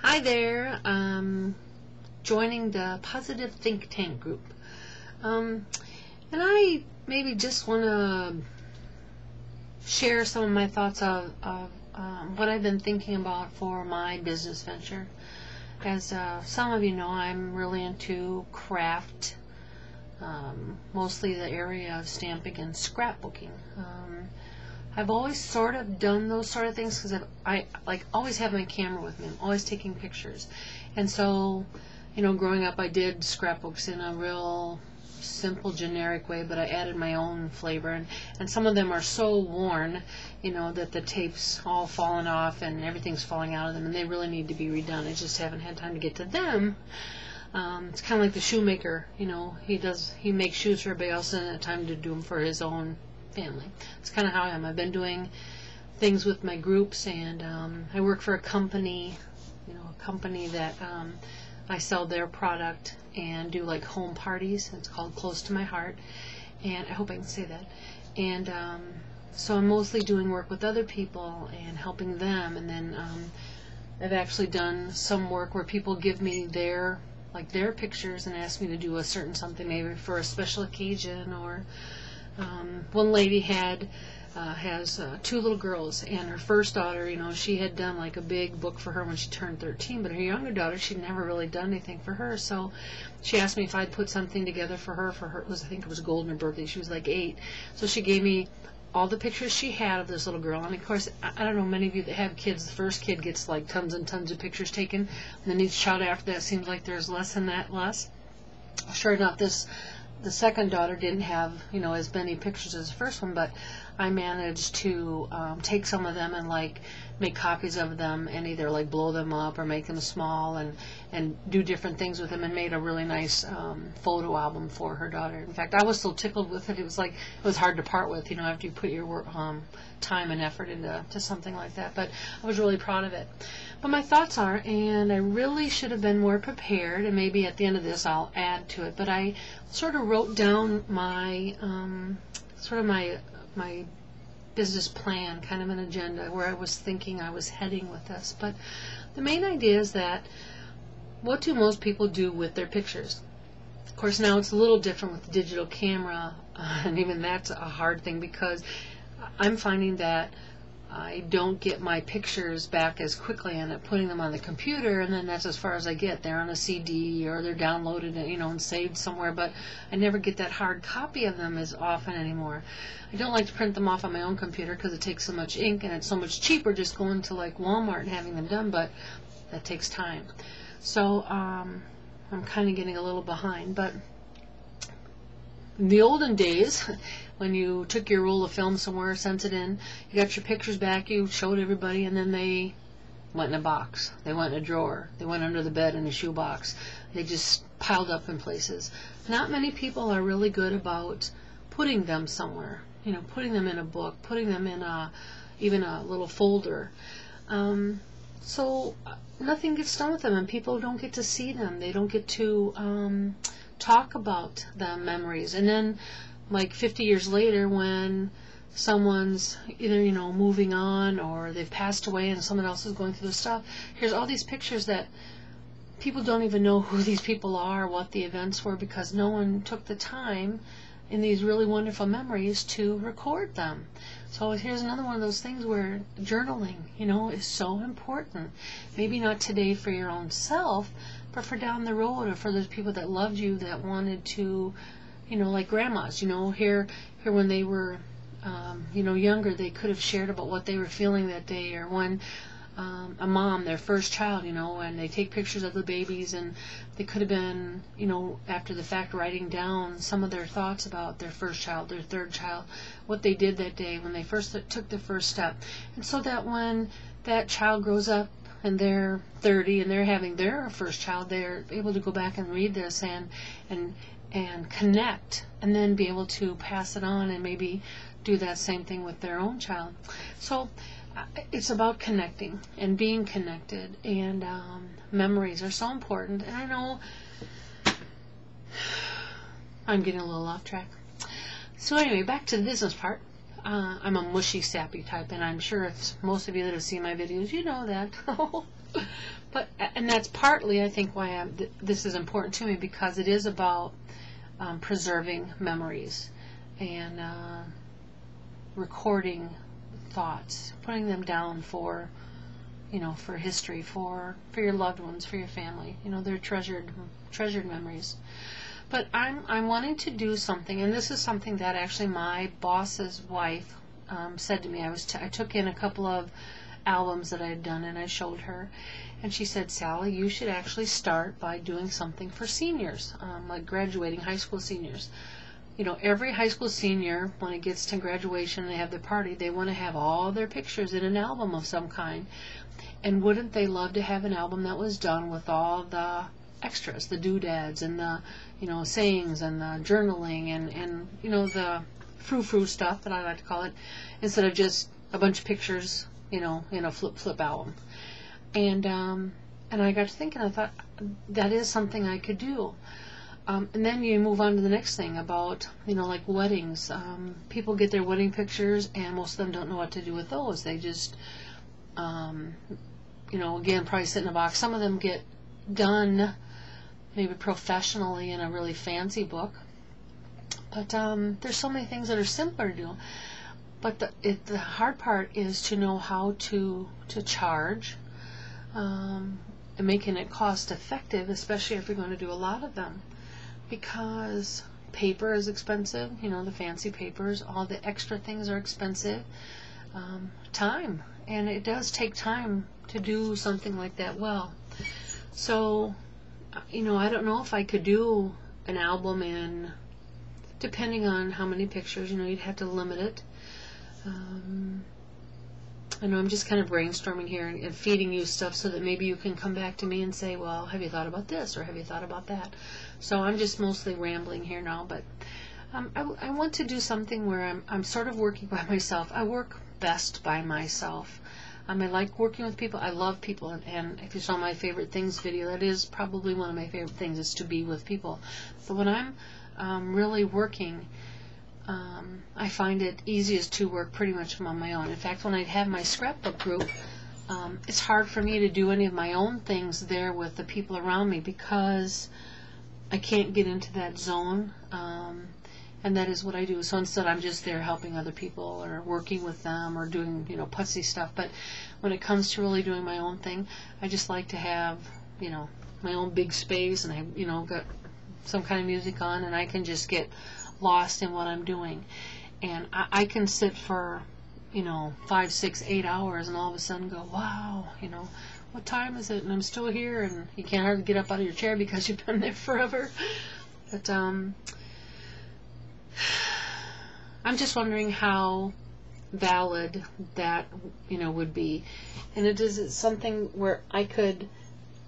Hi there, joining the Positive Think Tank group. And I maybe just want to share some of my thoughts of what I've been thinking about for my business venture. As some of you know, I'm really into craft, mostly the area of stamping and scrapbooking. I've always sort of done those sort of things because I always have my camera with me. I'm always taking pictures. And so, growing up I did scrapbooks in a real simple, generic way, but I added my own flavor. And some of them are so worn, that the tape's all fallen off and everything's falling out of them, and they really need to be redone. I just haven't had time to get to them. It's kind of like the shoemaker, he makes shoes for everybody else and had time to do them for his own family. It's kind of how I am. I've been doing things with my groups, and I work for a company, that I sell their product and do like home parties. It's called Close to My Heart, and I hope I can say that. And so I'm mostly doing work with other people and helping them, and then I've actually done some work where people give me their pictures and ask me to do a certain something, maybe for a special occasion. Or one lady has two little girls, and her first daughter, she had done like a big book for her when she turned 13, but her younger daughter, she'd never really done anything for her. So she asked me if I'd put something together for her. I think it was golden her birthday. She was like 8. So she gave me all the pictures she had of this little girl. And of course, I don't know, many of you that have kids, the first kid gets like tons and tons of pictures taken, and then each child after that seems like there's less and less. Sure enough, the second daughter didn't have, as many pictures as the first one, but I managed to take some of them and make copies of them and either blow them up or make them small and do different things with them, and made a really nice photo album for her daughter. In fact, I was so tickled with it. It was hard to part with, after you put your work, time and effort into something like that. But I was really proud of it. But my thoughts are, and I really should have been more prepared, and maybe at the end of this I'll add to it, but I sort of wrote down my my business plan, kind of an agenda, where I was thinking I was heading with this. But the main idea is that, what do most people do with their pictures? Of course, now it's a little different with the digital camera, and even that's a hard thing, because I'm finding that I don't get my pictures back as quickly. I end up putting them on the computer, and then that's as far as I get. They're on a CD or they're downloaded, and saved somewhere, but I never get that hard copy of them as often anymore. I don't like to print them off on my own computer because it takes so much ink, and it's so much cheaper just going to Walmart and having them done, but that takes time. So I'm kind of getting a little behind. But in the olden days, when you took your roll of film somewhere, sent it in, you got your pictures back, you showed everybody, and then they went in a box. They went in a drawer. They went under the bed in a shoebox. They just piled up in places. Not many people are really good about putting them somewhere, putting them in a book, putting them in even a little folder. So nothing gets done with them, and people don't get to see them. They don't get to talk about the memories. And then 50 years later, when someone's either moving on, or they've passed away and someone else is going through the stuff, here's all these pictures that people don't even know who these people are, what the events were, because no one took the time in these really wonderful memories to record them. So here's another one of those things where journaling, is so important. Maybe not today for your own self, but for down the road, or for those people that loved you, that wanted to, like grandmas, here when they were, younger, they could have shared about what they were feeling that day, or when a mom, their first child, and they take pictures of the babies, and they could have been, after the fact, writing down some of their thoughts about their first child, their third child, what they did that day when they first took the first step. And so that when that child grows up and they're 30 and they're having their first child, they're able to go back and read this and connect, and then be able to pass it on and maybe do that same thing with their own child. So it's about connecting and being connected, and memories are so important. And I know I'm getting a little off track. So anyway, back to the business part. I'm a mushy, sappy type, and I'm sure if most of you that have seen my videos, you know that. And that's partly, I think, why this is important to me, because it is about preserving memories and recording thoughts, putting them down for, for history, for your loved ones, for your family. They're treasured memories. But I'm wanting to do something, and this is something that actually my boss's wife said to me. I took in a couple of albums that I had done, and I showed her, and she said, "Sally, you should actually start by doing something for seniors, like graduating high school seniors. Every high school senior, when it gets to graduation and they have their party, they want to have all their pictures in an album of some kind. And wouldn't they love to have an album that was done with all the extras, the doodads and the, sayings and the journaling and the frou-frou stuff that I like to call it, instead of just a bunch of pictures, in a flip album." And I got to thinking, I thought, that is something I could do. And then you move on to the next thing about, like weddings. People get their wedding pictures, and most of them don't know what to do with those. They just, again, probably sit in a box. Some of them get done maybe professionally in a really fancy book. But there's so many things that are simpler to do. But the hard part is to know how to charge, and making it cost effective, especially if you're going to do a lot of them. Because paper is expensive, the fancy papers, all the extra things are expensive. Time, and it does take time to do something like that well. So, I don't know if I could do an album in, depending on how many pictures, you'd have to limit it. I know I'm just kind of brainstorming here and feeding you stuff so that maybe you can come back to me and say, well, have you thought about this, or have you thought about that? So I'm just mostly rambling here now, but I want to do something where I'm sort of working by myself. I work best by myself. I like working with people. I love people, and if you saw my favorite things video, that is probably one of my favorite things, is to be with people. But when I'm really working, I find it easiest to work pretty much on my own. In fact, when I have my scrapbook group, it's hard for me to do any of my own things there with the people around me, because I can't get into that zone, and that is what I do. So instead, I'm just there helping other people or working with them or doing, putsy stuff. But when it comes to really doing my own thing, I just like to have, my own big space, and I, got some kind of music on, and I can just get lost in what I'm doing. And I can sit for, 5, 6, 8 hours, and all of a sudden go, wow, what time is it? And I'm still here, and you can't hardly get up out of your chair because you've been there forever. But I'm just wondering how valid that, would be. And is it something where I could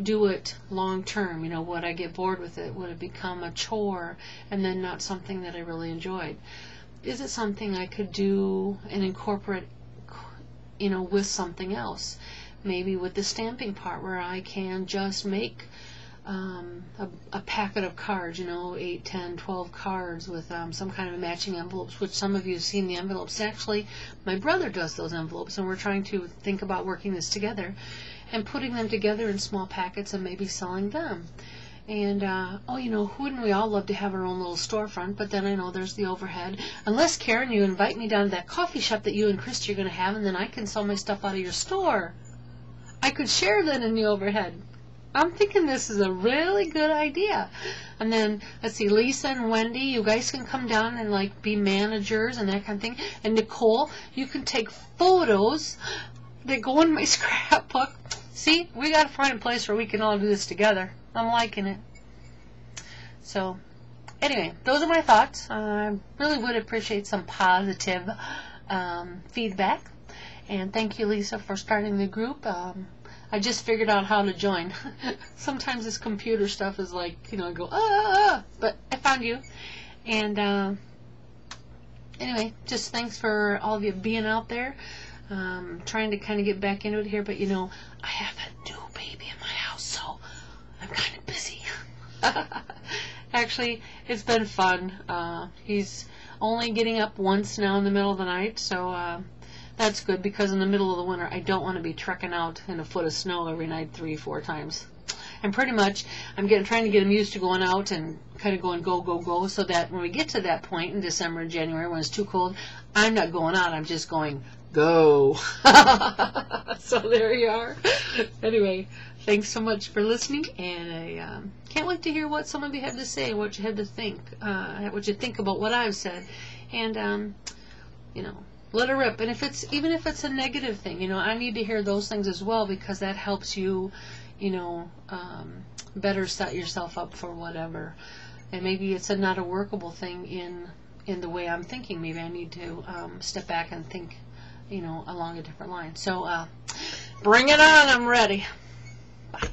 do it long term? Would I get bored with it? Would it become a chore and then not something that I really enjoyed? Is it something I could do and incorporate, with something else? Maybe with the stamping part, where I can just make a packet of cards, 8, 10, 12 cards with some kind of matching envelopes, which some of you have seen the envelopes. Actually, my brother does those envelopes, and we're trying to think about working this together and putting them together in small packets and maybe selling them. And, wouldn't we all love to have our own little storefront? But then I know there's the overhead. Unless, Karen, you invite me down to that coffee shop that you and Christy are going to have, and then I can sell my stuff out of your store. I could share that in the overhead. I'm thinking this is a really good idea. And then, let's see, Lisa and Wendy, you guys can come down and, be managers and that kind of thing. And Nicole, you can take photos that go in my scrapbook. See, we got to find a place where we can all do this together. I'm liking it. So, anyway, those are my thoughts. I really would appreciate some positive feedback. And thank you, Lisa, for starting the group. I just figured out how to join. Sometimes this computer stuff is I go, but I found you. And anyway, just thanks for all of you being out there. Trying to kind of get back into it here, but I have a new baby in my house, so I'm kind of busy. Actually, it's been fun. He's only getting up once now in the middle of the night, so that's good, because in the middle of the winter I don't want to be trekking out in a foot of snow every night 3-4 times. And pretty much I'm trying to get them used to going out and kind of going go, so that when we get to that point in December and January when it's too cold, I'm not going out, I'm just going go. So there you are. Anyway, thanks so much for listening, and I can't wait to hear what some of you have to say, what you had to think, what you think about what I've said, and you know, let it rip. And even if it's a negative thing, you know, I need to hear those things as well, because that helps you, you know, better set yourself up for whatever. And maybe it's not a workable thing in the way I'm thinking. Maybe I need to step back and think, you know, along a different line. So bring it on. I'm ready. Bye.